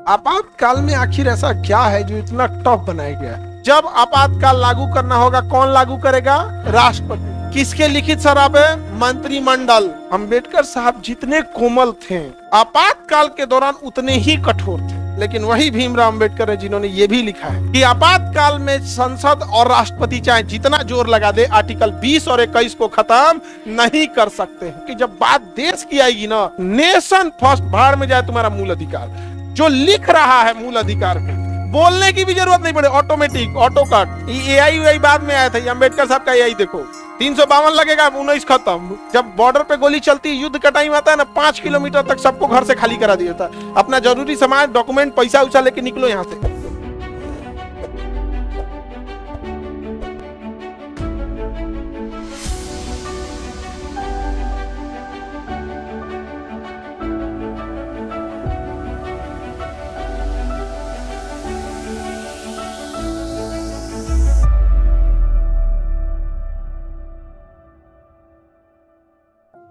आपातकाल में आखिर ऐसा क्या है जो इतना टफ बनाया गया है? जब आपातकाल लागू करना होगा, कौन लागू करेगा? राष्ट्रपति। किसके लिखित शराब है? मंत्रिमंडल। अंबेडकर साहब जितने कोमल थे आपातकाल के दौरान उतने ही कठोर थे। लेकिन वही भीमराव अंबेडकर है जिन्होंने ये भी लिखा है कि आपातकाल में संसद और राष्ट्रपति चाहे जितना जोर लगा दे, आर्टिकल 20 और 21 को खत्म नहीं कर सकते। कि जब बात देश की आएगी ना, नेशन फर्स्ट, भाड़ में जाए तुम्हारा मूल अधिकार। जो लिख रहा है मूल अधिकार पे बोलने की भी जरूरत नहीं पड़े, ऑटोमेटिक, ऑटो कट। एआई बाद में आया था, ये अंबेडकर साहब का एआई देखो। 352 लगेगा, 19 खत्म। जब बॉर्डर पे गोली चलती है, युद्ध का टाइम आता है ना, 5 किलोमीटर तक सबको घर से खाली करा दिया था। अपना जरूरी सामान, डॉक्यूमेंट, पैसा उसा लेके निकलो यहाँ से।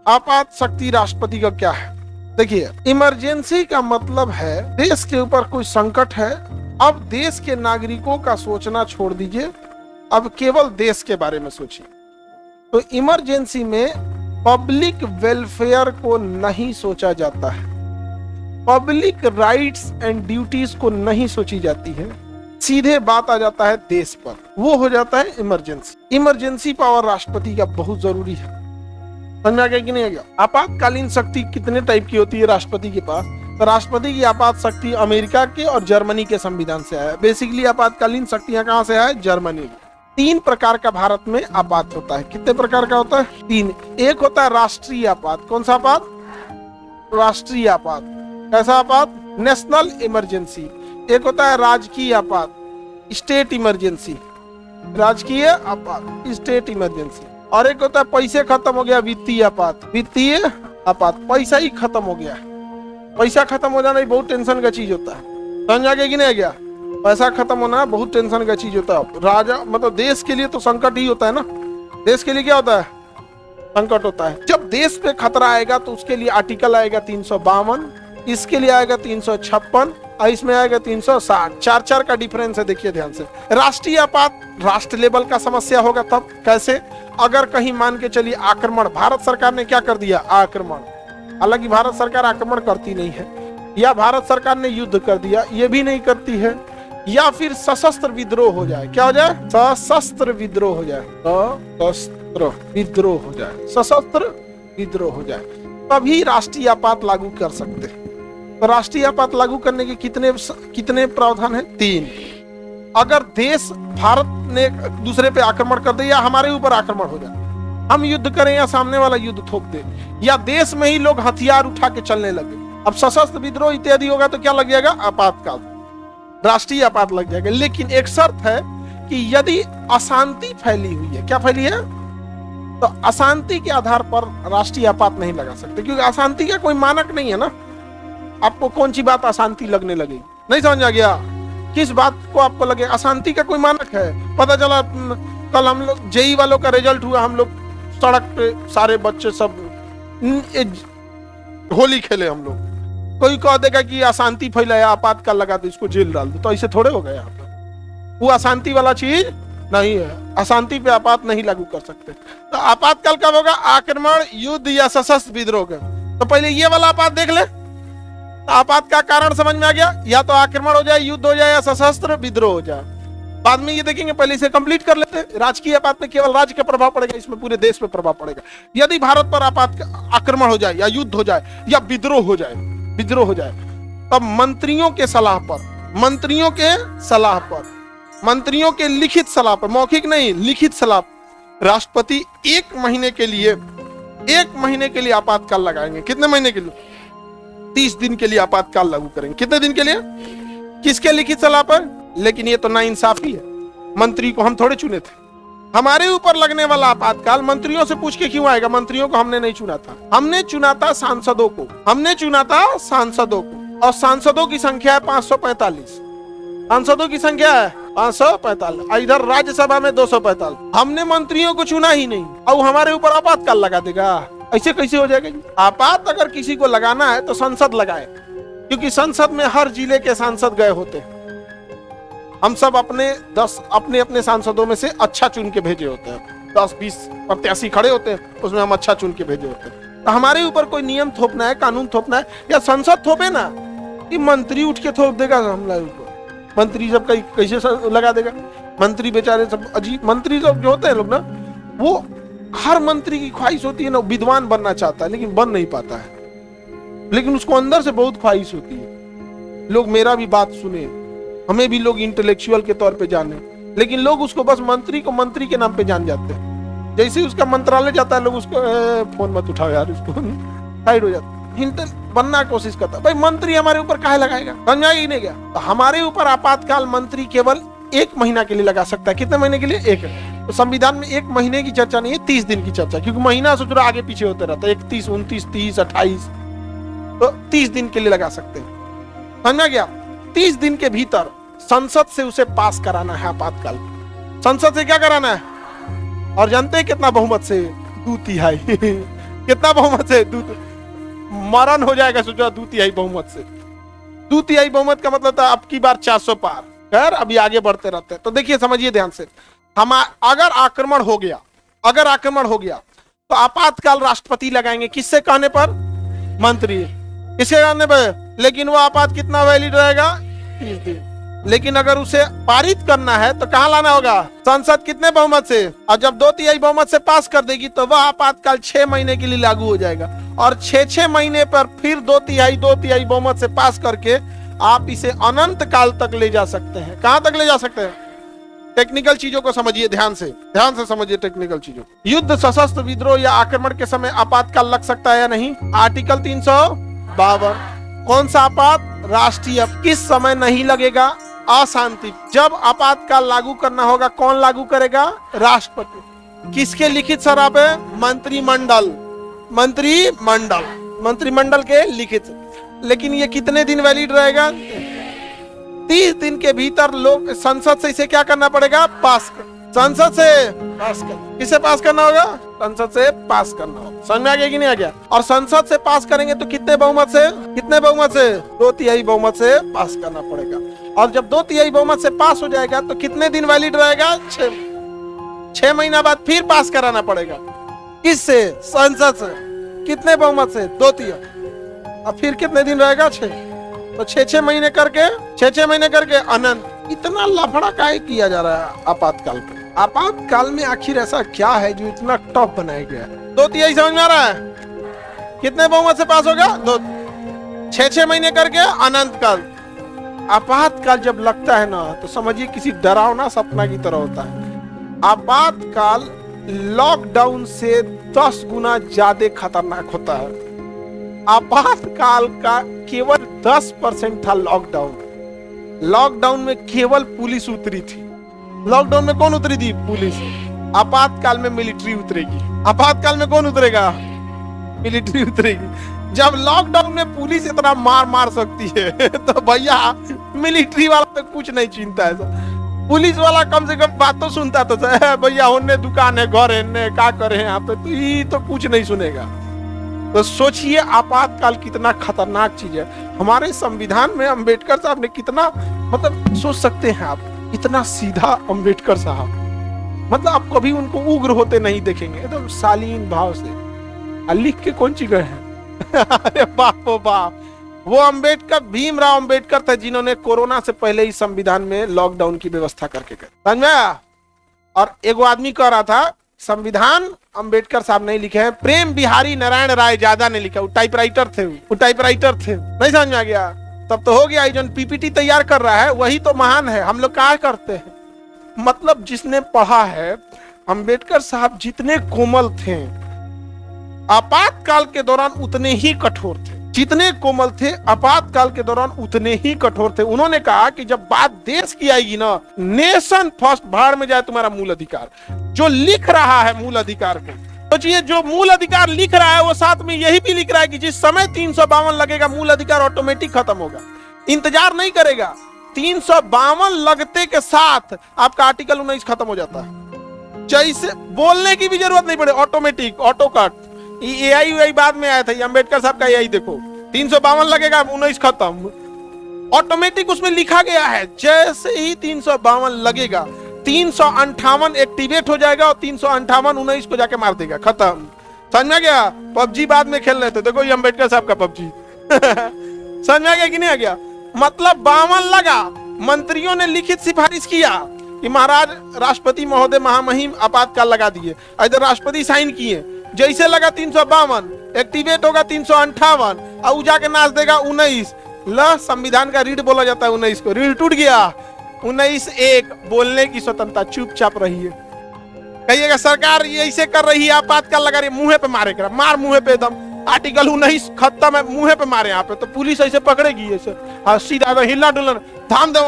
आपात शक्ति राष्ट्रपति का क्या है? देखिए, इमरजेंसी का मतलब है देश के ऊपर कोई संकट है, अब देश के नागरिकों का सोचना छोड़ दीजिए, अब केवल देश के बारे में सोचिए। तो इमरजेंसी में पब्लिक वेलफेयर को नहीं सोचा जाता है, पब्लिक राइट्स एंड ड्यूटीज को नहीं सोची जाती है, सीधे बात आ जाता है देश पर, वो हो जाता है इमरजेंसी। इमरजेंसी पावर राष्ट्रपति का बहुत जरूरी है। समझ में आ गया कि नहीं आ गया? आपातकालीन शक्ति कितने टाइप की होती है राष्ट्रपति के पास? तो राष्ट्रपति की आपात शक्ति अमेरिका के और जर्मनी के संविधान से आया है। बेसिकली आपातकालीन शक्तियां कहां से है? जर्मनी। 3 प्रकार का भारत में आपात होता है। कितने प्रकार का होता है? 3। एक होता है राष्ट्रीय आपात। कौन सा आपात? राष्ट्रीय आपात। कैसा आपात? National emergency. एक होता है राजकीय आपात, स्टेट इमरजेंसी। राजकीय आपात, स्टेट इमरजेंसी। और एक होता है पैसे खत्म हो गया, वित्तीय आपात। वित्तीय आपात, पैसा ही खत्म हो गया। पैसा खत्म हो जाना बहुत टेंशन का चीज होता है। समझ आ गया कि नहीं आ गया? पैसा खत्म होना बहुत टेंशन का चीज होता है। राजा मतलब देश के लिए तो संकट ही होता है ना। देश के लिए क्या होता है? संकट होता है। जब देश पे खतरा आएगा तो उसके लिए आर्टिकल आएगा 352, इसके लिए आएगा 356 और इसमें आएगा 360। 4 का डिफरेंस है, देखिए ध्यान से। राष्ट्रीय आपात राष्ट्र लेवल का समस्या होगा तब। कैसे? अगर कहीं मान के चलिए आक्रमण, भारत सरकार ने क्या कर दिया? आक्रमण। हालांकि भारत सरकार आक्रमण करती नहीं है, या भारत सरकार ने युद्ध कर दिया, ये भी नहीं करती है, या फिर सशस्त्र विद्रोह हो जाए। क्या हो जाए? सशस्त्र विद्रोह हो जाए। सशस्त्र विद्रोह हो जाए, सशस्त्र विद्रोह हो जाए, तभी राष्ट्रीय आपात लागू कर सकते हैं। तो राष्ट्रीय आपात लागू करने के कितने प्रावधान है? 3। अगर देश भारत ने दूसरे पे आक्रमण कर दे, या हमारे ऊपर आक्रमण हो जाए, हम युद्ध करें या सामने वाला युद्ध थोप दे, या देश में ही लोग हथियार उठा के चलने लगे, अब सशस्त्र विद्रोह इत्यादि होगा तो क्या लग जाएगा? आपातकाल, राष्ट्रीय आपात लग जाएगा। लेकिन एक शर्त है कि यदि अशांति फैली हुई है। क्या फैली है? तो अशांति के आधार पर राष्ट्रीय आपात नहीं लगा सकते, क्योंकि अशांति का कोई मानक नहीं है ना। आपको कौन सी बात अशांति लगने लगी? नहीं समझ आ गया? किस बात को आपको लगे अशांति का कोई मानक है? पता चला कल हम लोग जेई वालों का रिजल्ट हुआ, हम लोग सड़क पे सारे बच्चे सब होली खेले, हम लोग, कोई कह देगा कि अशांति फैलाया, आपातकाल लगा दो, इसको जेल डाल दो, तो ऐसे थोड़े हो गए। यहाँ पे वो अशांति वाला चीज नहीं है, अशांति पे आपात नहीं लागू कर सकते। तो आपातकाल कब होगा? आक्रमण, युद्ध या सशस्त्र विद्रोह का। तो पहले ये वाला आपात देख ले, आपात का कारण समझ में आ गया? या तो आक्रमण हो जाए, युद्ध हो जाए, या सशस्त्र विद्रोह हो जाए। बाद में ये देखेंगे, पहले इसे कंप्लीट कर लेते हैं। राजकीय आपात में केवल राज्य का प्रभाव पड़ेगा, इसमें पूरे देश पे प्रभाव पड़ेगा। यदि भारत पर आपात आक्रमण हो जाए, या युद्ध हो जाए, या विद्रोह हो जाए, तब मंत्रियों के सलाह पर, मंत्रियों के लिखित सलाह पर, मौखिक नहीं, लिखित सलाह, राष्ट्रपति 1 महीने के लिए आपातकाल लगाएंगे। कितने महीने के लिए? 30 दिन के लिए आपातकाल लागू करेंगे। कितने दिन के लिए? किसके लिखित सलाह पर? लेकिन ये तो नाइंसाफी है, मंत्री को हम थोड़े चुने थे। हमारे ऊपर लगने वाला आपातकाल मंत्रियों से पूछ के क्यों आएगा? मंत्रियों को हमने नहीं चुना था, हमने चुना था सांसदों को, और सांसदों की संख्या है 545। सांसदों की संख्या है 545, इधर राज्यसभा में 245। हमने मंत्रियों को चुना ही नहीं, और हमारे ऊपर आपातकाल लगा देगा। ऐसे कैसे हो जाएगा? आपात अगर किसी को लगाना है तो संसद लगाए, क्योंकि संसद में हर जिले के सांसद गए होते हैं। हम सब अपने अपने सांसदों में से अच्छा चुन के भेजे होते हैं। 10-20 प्रत्याशी खड़े होते हैं, उसमें हम अच्छा चुन के भेजे होते हैं। तो हमारे ऊपर कोई नियम थोपना है, कानून थोपना है, या संसद थोपे ना कि मंत्री उठ के थोप देगा हमला ऊपर। मंत्री सब कैसे लगा देगा? मंत्री बेचारे सब अजीब मंत्री लोग जो होते हैं लोग ना, वो हर मंत्री की ख्वाहिश होती है ना, विद्वान बनना चाहता है लेकिन बन नहीं पाता है, लेकिन उसको अंदर से बहुत ख्वाहिश होती है लोग मेरा भी बात सुने, हमें भी लोग इंटेलेक्चुअल के तौर पे जाने, लेकिन लोग उसको बस मंत्री को मंत्री के नाम पे जान जाते हैं। जैसे ही उसका मंत्रालय जाता है लोग उसको फोन मत उठाओ यार, उसको साइड हो जाता है, बनना कोशिश करता है। भाई मंत्री हमारे ऊपर काहे लगाएगा? समझा ही नहीं गया। तो हमारे ऊपर आपातकाल मंत्री केवल 1 महीना के लिए लगा सकता है। कितने महीने के लिए? 1। तो संविधान में 1 महीने की चर्चा नहीं है, 30 दिन की चर्चा, क्योंकि महीना सोच रहा आगे पीछे होते रहता है, 31, 29, 30, 28, तो 30 दिन के लिए लगा सकते हैं। समझा गया? 30 दिन के भीतर संसद से उसे पास कराना है आपातकाल। संसद से क्या कराना है? और जानते हैं कितना बहुमत से? 2/3। कितना बहुमत से? मरण हो जाएगा सोचो, 2/3 बहुमत से। 2/3 बहुमत का मतलब था अब की बार 400 पार। खैर अभी आगे बढ़ते रहते हैं। तो देखिए, समझिए ध्यान से, हम अगर आक्रमण हो गया तो आपातकाल राष्ट्रपति लगाएंगे। किससे कहने पर? मंत्री। किसके कहने पर? लेकिन वो आपात कितना वैलिड रहेगा? 30 दिन। लेकिन अगर उसे पारित करना है तो कहां लाना होगा? संसद कितने बहुमत से? और जब 2/3 बहुमत से पास कर देगी तो वह आपातकाल 6 महीने के लिए लागू हो जाएगा, और 6 महीने पर फिर 2/3 बहुमत से पास करके आप इसे अनंत काल तक ले जा सकते हैं। कहां तक ले जा सकते हैं? टेक्निकल चीजों को समझिए, ध्यान से समझिए टेक्निकल चीजों। युद्ध, सशस्त्र विद्रोह या आक्रमण के समय आपातकाल लग सकता है या नहीं? आर्टिकल 352। कौन सा आपात? राष्ट्रीय। किस समय नहीं लगेगा? अशांति। जब आपातकाल लागू करना होगा कौन लागू करेगा? राष्ट्रपति। किसके लिखित शराब है? मंत्रिमंडल के लिखित। लेकिन ये कितने दिन वैलिड रहेगा? 30 दिन के भीतर लोग संसद से इसे क्या करना पड़ेगा? पास कर। संसद से पास कर। किसे पास करना होगा? संसद से पास करना होगा। समझ में आ गया कि नहीं आ गया? और संसद से पास करेंगे तो कितने बहुमत से? 2/3 बहुमत से पास करना पड़ेगा। और जब 2/3 बहुमत से पास हो जाएगा तो कितने दिन वैलिड रहेगा? 6 महीना बाद फिर पास कराना पड़ेगा। किससे? संसद से। कितने बहुमत से? 2/3। अब फिर कितने दिन रहेगा? 6। तो 6 महीने करके अनंत। इतना लफड़ा काहे किया जा रहा है आपातकाल पे? आपातकाल में आखिर ऐसा क्या है जो इतना टफ बनाया गया है? 2/3 समझ में आ रहा है? कितने बहुमत से पास होगा? 2। 6 महीने करके अनंत काल। आपातकाल जब लगता है ना तो समझिए किसी डरावना सपना की तरह होता है। आपातकाल लॉकडाउन से 10 गुना ज्यादा खतरनाक होता है। आपातकाल का केवल 10% था लॉकडाउन में केवल पुलिस उतरी थी। लॉकडाउन में कौन उतरी थी? पुलिस। आपातकाल में मिलिट्री उतरेगी। आपातकाल में कौन उतरेगा? मिलिट्री उतरेगी। जब लॉकडाउन में पुलिस इतना मार सकती है तो भैया मिलिट्री वाला तो कुछ नहीं चिंता है। पुलिस वाला कम से कम बात तो सुनता तो भैया होने दुकान है, घर है, क्या करे यहाँ पे, तो ये तो कुछ नहीं सुनेगा। तो सोचिए आपातकाल कितना खतरनाक चीज है। हमारे संविधान में अंबेडकर साहब ने कितना, मतलब सोच सकते हैं आप, इतना सीधा अंबेडकर साहब, मतलब आप कभी उनको उग्र होते नहीं देखेंगे, एकदम शालीन भाव से लिख के कौन ची गए हैं। अरे बाप ओ बाप, वो अंबेडकर, भीमराव अंबेडकर थे जिन्होंने कोरोना से पहले ही संविधान में लॉकडाउन की व्यवस्था करके गए। समझ में आया? और एगो आदमी कह रहा था संविधान अंबेडकर साहब नहीं लिखे हैं, प्रेम बिहारी नारायण राय ज्यादा ने लिखा। वो टाइपराइटर थे। नहीं समझ में आ गया? तब तो हो गया। जो पीपीटी तैयार कर रहा है वही तो महान है। हम लोग क्या करते हैं? मतलब जिसने पढ़ा है, अंबेडकर साहब जितने कोमल थे आपातकाल के दौरान उतने ही कठोर थे। जितने कोमल थे आपातकाल के दौरान उतने ही कठोर थे। उन्होंने कहा कि जब बात देश की आएगी ना, नेशन फर्स्ट, भाड़ में जाए तुम्हारा मूल अधिकार। जो लिख रहा है मूल अधिकार को, सोचिए, जो मूल अधिकार लिख रहा है वो साथ में यही भी लिख रहा है कि जिस समय 352 लगेगा मूल अधिकार ऑटोमेटिक खत्म होगा, इंतजार नहीं करेगा। 352 लगते के साथ आपका आर्टिकल 19 खत्म हो जाता है। जैसे बोलने की भी जरूरत नहीं पड़े, ऑटोमेटिक, ऑटो कट। एआई बाद में आया था, अम्बेडकर साहब का एआई देखो, 352 लगेगा, 19 खत्म। ऑटोमेटिक उसमें लिखा गया है जैसे ही 352 लगेगा 358 एक्टिवेट हो जाएगा और 358 19 को जाके मार देगा, खत्म। समझ में गया? पबजी बाद में खेल रहे थे, देखो ये अम्बेडकर साहब का पबजी। समझ में आ गया कि नहीं आ गया? मतलब 52 लगा, मंत्रियों ने लिखित सिफारिश किया कि महाराज राष्ट्रपति महोदय महामहिम आपातकाल लगा दिए, इधर राष्ट्रपति साइन किए, जैसे लगा 352 एक्टिवेट होगा 358 और जाके नाच देगा 19। ल संविधान का रीढ़ बोला जाता है 19 को, रीढ़ टूट गया। 19(1) बोलने की स्वतंत्रता, चुपचाप रहिए। कहिएगा सरकार ये ऐसे कर रही है, आपातकाल लगा रही है, मुंह पे मारेगा, मार मुंह पे एकदम। आर्टिकल 19 खत्म है, मुंह पे मारे यहाँ पे तो पुलिस ऐसे पकड़ेगी, ऐसे हाँ सीधा हिला डुलन थाम दो,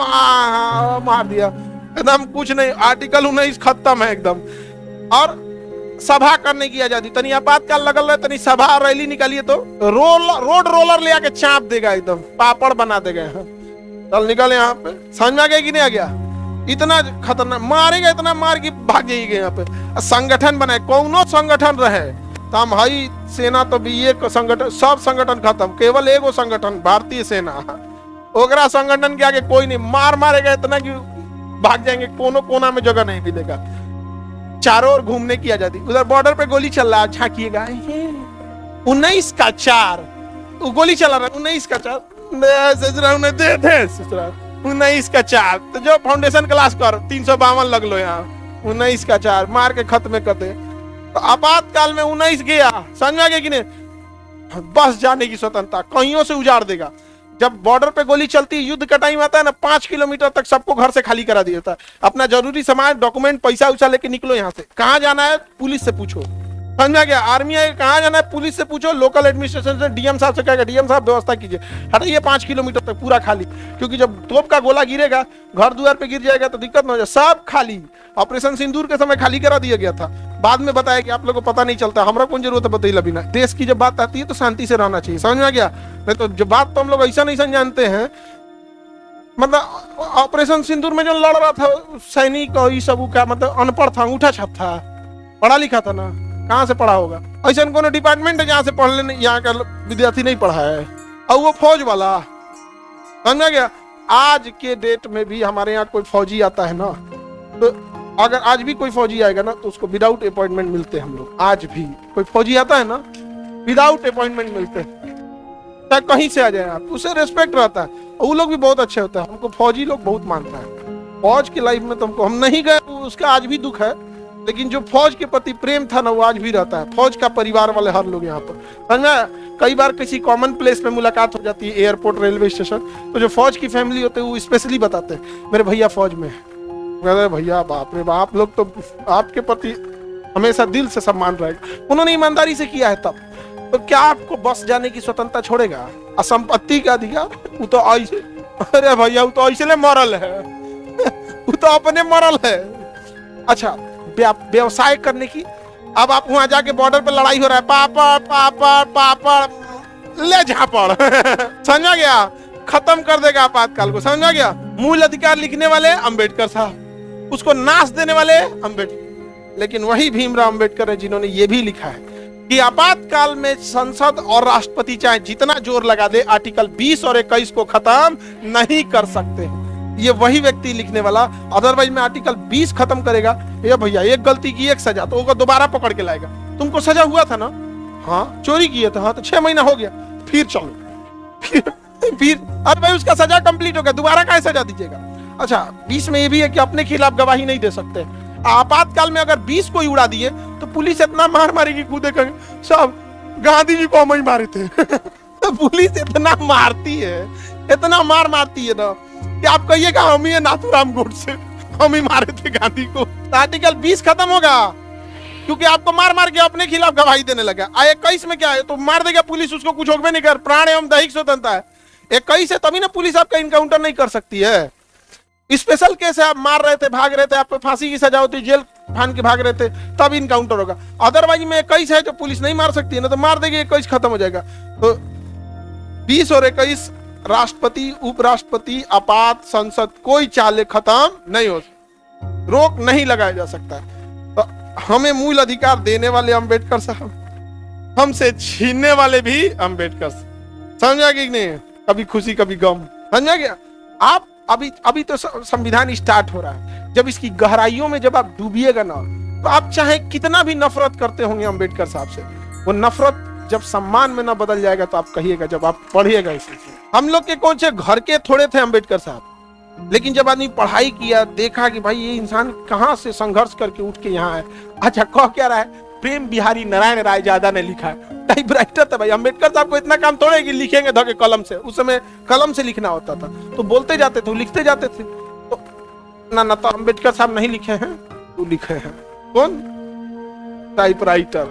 मार दिया एकदम, कुछ नहीं। आर्टिकल 19 खत्म है एकदम। और सभा करने की आजादी, तनी आपातकाल लगल रहे, तनी सभा रैली निकालिए तो रोड रोलर ले आके चाप देगा, एकदम पापड़ बना देगा। चल निकल यहाँ पे। समझ में आ गया कि नहीं आ गया? इतना खतरनाक मारेगा, इतना मार के भाग जाइएगा यहाँ पे। संगठन बनाए, कौनो संगठन रहे तो हम हई सेना तो भी एक संगठन, सब संगठन खत्म, केवल एगो संगठन भारतीय सेना, ओकरा संगठन के आगे कोई नहीं। मार मारेगा इतना कि भाग जाएंगे, कोनो कोना में जगह नहीं मिलेगा। चारों ओर घूमने की आजादी। उधर बॉर्डर पे गोली चल रहा है, झांकिएगा 19 का 4, गोली चला रहा है 19 का 4, 19 का 4। तो जो फाउंडेशन क्लास कर 352 लग लो यहाँ, 19 का 4 मार के खत्म कर दे। तो आपातकाल में 19 गया, समझ में आ गया कि नहीं? बस जाने की स्वतंत्रता, कहीं से उजाड़ देगा। जब बॉर्डर पे गोली चलती है, युद्ध का टाइम आता है ना, 5 किलोमीटर तक सबको घर से खाली करा दिया था। अपना जरूरी सामान, डॉक्यूमेंट, पैसा उसा लेके निकलो यहाँ से। कहाँ जाना है पुलिस से पूछो, समझ में आ गया? आर्मी है, कहाँ जाना है पुलिस से पूछो, लोकल एडमिनिस्ट्रेशन से, डीएम साहब से कहेगा डीएम साहब व्यवस्था कीजिए, हटाइए 5 किलोमीटर तक पूरा खाली। क्योंकि जब तोप का गोला गिरेगा, घर द्वार पे गिर जाएगा तो दिक्कत ना हो जाए, सब खाली। ऑपरेशन सिंदूर के समय खाली करा दिया गया था, बाद में बताया कि आप लोगों को पता नहीं चलता, हमारा कौन जरूरत है बताइए बिना। देश की जब बात आती है तो शांति से रहना चाहिए, समझ में आ गया? नहीं तो जो बात तो हम लोग ऐसा नहीं जानते हैं। मतलब ऑपरेशन सिंदूर में जो लड़ रहा था सैनिक और ये सब का मतलब अनपढ़ था, अंगूठा छाप था, पढ़ा लिखा था ना, कहाँ से पढ़ा होगा? ऐसा कोनो डिपार्टमेंट है जहाँ से पढ़ लेने, यहाँ का विद्यार्थी नहीं पढ़ा है, और वो फौज वाला, समझ में आ गया? आज के डेट में भी हमारे यहाँ कोई फौजी आता है ना, तो अगर आज भी कोई फौजी आएगा ना तो उसको विदाउट अपॉइंटमेंट मिलते हैं हम लोग। आज भी कोई फौजी आता है ना, विदाउट अपॉइंटमेंट मिलते हैं, चाहे कहीं से आ जाए आप, उसे रिस्पेक्ट रहता है। वो लोग भी बहुत अच्छे होते हैं, हमको फौजी लोग बहुत मानता है। फौज की लाइफ में तुमको, हम नहीं गए, उसका आज भी दुख है, लेकिन जो फौज के प्रति प्रेम था ना वो आज भी रहता है। फौज का परिवार वाले हर लोग यहाँ पर, समझ में? कई बार किसी कॉमन प्लेस पे मुलाकात हो जाती है, एयरपोर्ट, रेलवे स्टेशन, तो जो फौज की फैमिली होते हैं वो स्पेशली बताते हैं मेरे भैया फौज में। अरे भैया बाप रे बाप, लोग तो आपके प्रति हमेशा दिल से सम्मान रहेगा, उन्होंने ईमानदारी से किया है। तब तो क्या आपको बस जाने की स्वतंत्रता छोड़ेगा? असंपत्ति का अधिकार, वो तो ऐसे, अरे भैया वो तो ऐसे मरल है, वो तो अपने मरल है। अच्छा, व्यवसाय करने की, अब आप वहां जाके बॉर्डर पे लड़ाई हो रहा है, पापड़ पापड़ पापड़ ले झापड़। समझा गया? खत्म कर देगा आपातकाल को, समझा गया? मूल अधिकार लिखने वाले अंबेडकर साहब, उसको नाश देने वाले अंबेडकर। लेकिन वही भीमराव अंबेडकर है जिन्होंने ये भी लिखा है कि आपातकाल में संसद और राष्ट्रपति चाहे जितना जोर लगा दे, आर्टिकल 20 और 21 को खत्म नहीं कर सकते। ये वही व्यक्ति लिखने वाला, अदरवाइज में आर्टिकल 20 खत्म करेगा। ये भैया एक गलती की एक सजा, तो वो दोबारा पकड़ के लाएगा। तुमको सजा हुआ था ना, हाँ चोरी किए थे, हाँ तो 6 महीना हो गया, फिर चलो, फिर अब भाई उसका सजा कंप्लीट हो गया, दोबारा क्या सजा दीजिएगा? अच्छा, 20 में ये भी है कि अपने खिलाफ गवाही नहीं दे सकते। आपातकाल में अगर 20 को उड़ा दिए तो पुलिस इतना मार मारेगी, खुद देखेंगे सब गांधी जी को हम ही मारे थे। पुलिस इतना मारती है, इतना मार मारती है ना कि आप कहिएगा हम ही नाथूराम गोडसे, हम ही मारे थे गांधी को। आर्टिकल 20 खत्म होगा क्योंकि आपको मार मार के अपने खिलाफ गवाही देने लगा। 21 में क्या है, तो मार देगा पुलिस, उसको कुछ होगा नहीं कर, प्राण एवं दैहिक स्वतंत्रता है। 21 है तभी ना पुलिस आपका इनकाउंटर नहीं कर सकती है। स्पेशल केस है, आप मार रहे थे, भाग रहे थे, आप पे फांसी की सजा होती, जेल फान के भाग रहे थे, तब इनकाउंटर होगा। अदरवाइज में 21 है जो पुलिस नहीं मार सकती है ना, तो मार देगी, 21 खत्म हो जाएगा। तो 20 और 21 राष्ट्रपति, उपराष्ट्रपति, आपात, संसद, कोई चाले खत्म नहीं हो, रोक नहीं लगाया जा सकता। तो हमें मूल अधिकार देने वाले अंबेडकर साहब, हमसे छीनने वाले भी अंबेडकर। समझा कि नहीं? कभी खुशी कभी गम, समझा गया? आप अभी तो संविधान स्टार्ट हो रहा है, जब इसकी गहराइयों में जब आप डूबिएगा ना, तो आप चाहे कितना भी नफरत करते होंगे अंबेडकर साहब से, वो नफरत जब सम्मान में ना बदल जाएगा तो आप कहिएगा, जब आप पढ़िएगा इसे। हम लोग के कौन से घर के थोड़े थे अंबेडकर साहब, लेकिन जब आदमी पढ़ाई किया, देखा कि भाई ये इंसान कहाँ से संघर्ष करके उठ के यहाँ है। अच्छा, कह क्या रहा है? प्रेम बिहारी नारायण राय ज्यादा ने लिखा है। टाइपराइटर था भाई, अंबेडकर साहब को इतना काम थोड़े कि लिखेंगे धोके कलम से, उस समय कलम से लिखना होता था, तो बोलते जाते थे, लिखते जाते थे। तो ना तो अंबेडकर साहब नहीं लिखे हैं, तो लिखे हैं कौन? टाइपराइटर।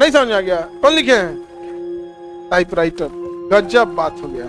नहीं समझ आ गया? कौन लिखे हैं? टाइपराइटर। गजब बात हो गया।